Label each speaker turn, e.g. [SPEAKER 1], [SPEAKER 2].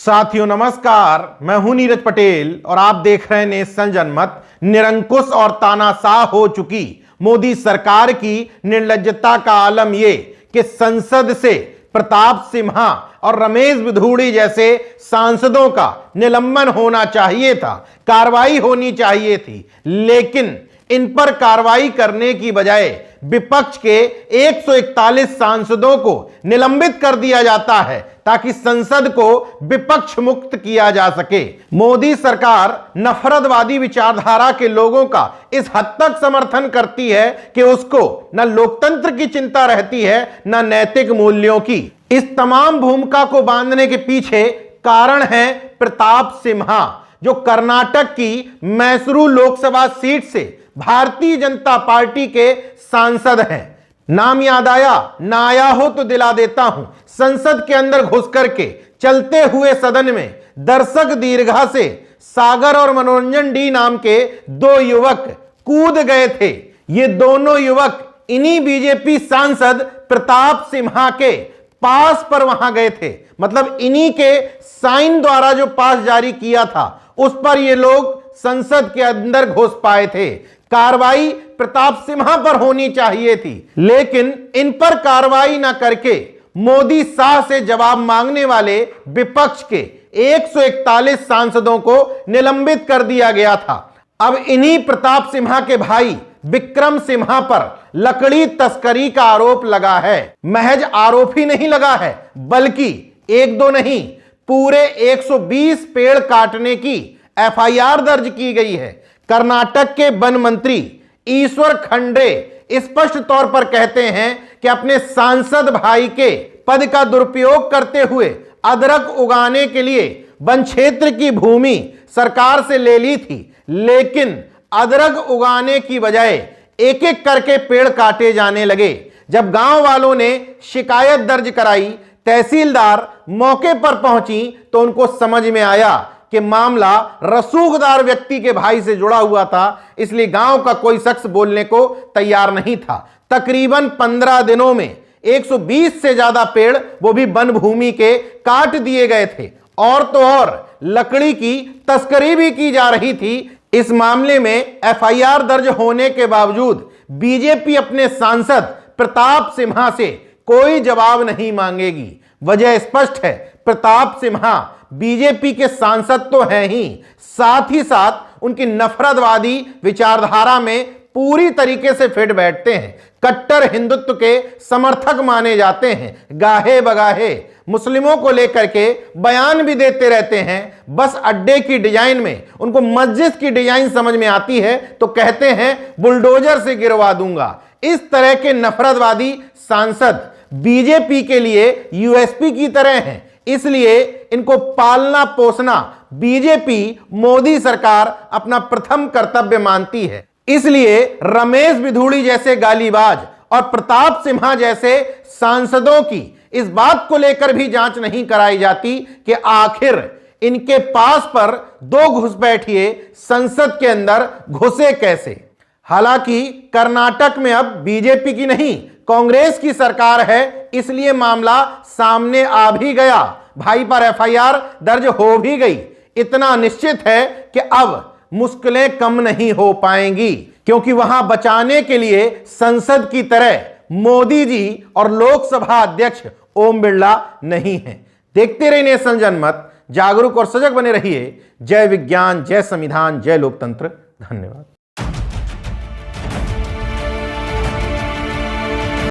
[SPEAKER 1] साथियों नमस्कार, मैं हूं नीरज पटेल और आप देख रहे हैं नेशन जनमत। निरंकुश और तानाशाह हो चुकी मोदी सरकार की निर्लज्जता का आलम यह कि संसद से प्रताप सिम्हा और रमेश बिधूड़ी जैसे सांसदों का निलंबन होना चाहिए था, कार्रवाई होनी चाहिए थी, लेकिन इन पर कार्रवाई करने की बजाय विपक्ष के 141 सांसदों को निलंबित कर दिया जाता है ताकि संसद को विपक्ष मुक्त किया जा सके। मोदी सरकार नफरतवादी विचारधारा के लोगों का इस हद तक समर्थन करती है कि उसको न लोकतंत्र की चिंता रहती है न नैतिक मूल्यों की। इस तमाम भूमिका को बांधने के पीछे कारण है प्रताप सिम्हा, जो कर्नाटक की मैसूरू लोकसभा सीट से भारतीय जनता पार्टी के सांसद हैं। नाम याद आया? ना आया हो तो दिला देता हूं। संसद के अंदर घुस करके चलते हुए सदन में दर्शक दीर्घा से सागर और मनोरंजन डी नाम के दो युवक कूद गए थे। ये दोनों युवक इन्हीं बीजेपी सांसद प्रताप सिम्हा के पास पर वहां गए थे, मतलब इन्हीं के साइन द्वारा जो पास जारी किया था उस पर ये लोग संसद के अंदर घुस पाए थे। कार्रवाई प्रताप सिम्हा पर होनी चाहिए थी, लेकिन इन पर कार्रवाई ना करके मोदी शाह से जवाब मांगने वाले विपक्ष के 141 सांसदों को निलंबित कर दिया गया था। अब इन्हीं प्रताप सिम्हा के भाई विक्रम सिम्हा पर लकड़ी तस्करी का आरोप लगा है। महज आरोप ही नहीं लगा है, बल्कि एक दो नहीं, पूरे 120 पेड़ काटने की एफआईआर दर्ज की गई है। कर्नाटक के वन मंत्री ईश्वर खंड्रे स्पष्ट तौर पर कहते हैं कि अपने सांसद भाई के पद का दुरुपयोग करते हुए अदरक उगाने के लिए वन क्षेत्र की भूमि सरकार से ले ली थी, लेकिन अदरक उगाने की बजाय एक एक करके पेड़ काटे जाने लगे। जब गांव वालों ने शिकायत दर्ज कराई, तहसीलदार मौके पर पहुंची तो उनको समझ में आया कि मामला रसूखदार व्यक्ति के भाई से जुड़ा हुआ था, इसलिए गांव का कोई शख्स बोलने को तैयार नहीं था। तकरीबन 15 दिनों में 120 से ज्यादा पेड़, वो भी वन भूमि के, काट दिए गए थे और तो और लकड़ी की तस्करी भी की जा रही थी। इस मामले में एफआईआर दर्ज होने के बावजूद बीजेपी अपने सांसद प्रताप सिम्हा से कोई जवाब नहीं मांगेगी। वजह स्पष्ट है, प्रताप सिम्हा बीजेपी के सांसद तो हैं ही, साथ ही साथ उनकी नफरतवादी विचारधारा में पूरी तरीके से फिट बैठते हैं। कट्टर हिंदुत्व के समर्थक माने जाते हैं, गाहे बगाहे मुस्लिमों को लेकर के बयान भी देते रहते हैं। बस अड्डे की डिजाइन में उनको मस्जिद की डिजाइन समझ में आती है तो कहते हैं बुलडोजर से गिरवा दूंगा। इस तरह के नफरतवादी सांसद बीजेपी के लिए यूएसपी की तरह हैं, इसलिए इनको पालना पोसना बीजेपी मोदी सरकार अपना प्रथम कर्तव्य मानती है। इसलिए रमेश बिधूड़ी जैसे गालीबाज और प्रताप सिम्हा जैसे सांसदों की इस बात को लेकर भी जांच नहीं कराई जाती कि आखिर इनके पास पर दो घुसपैठिए संसद के अंदर घुसे कैसे। हालांकि कर्नाटक में अब बीजेपी की नहीं कांग्रेस की सरकार है, इसलिए मामला सामने आ भी गया, भाई पर एफआईआर दर्ज हो भी गई। इतना निश्चित है कि अब मुश्किलें कम नहीं हो पाएंगी, क्योंकि वहां बचाने के लिए संसद की तरह मोदी जी और लोकसभा अध्यक्ष ओम बिरला नहीं है। देखते रहिए नेशन जनमत, जागरूक और सजग बने रहिए। जय विज्ञान, जय संविधान, जय लोकतंत्र। धन्यवाद।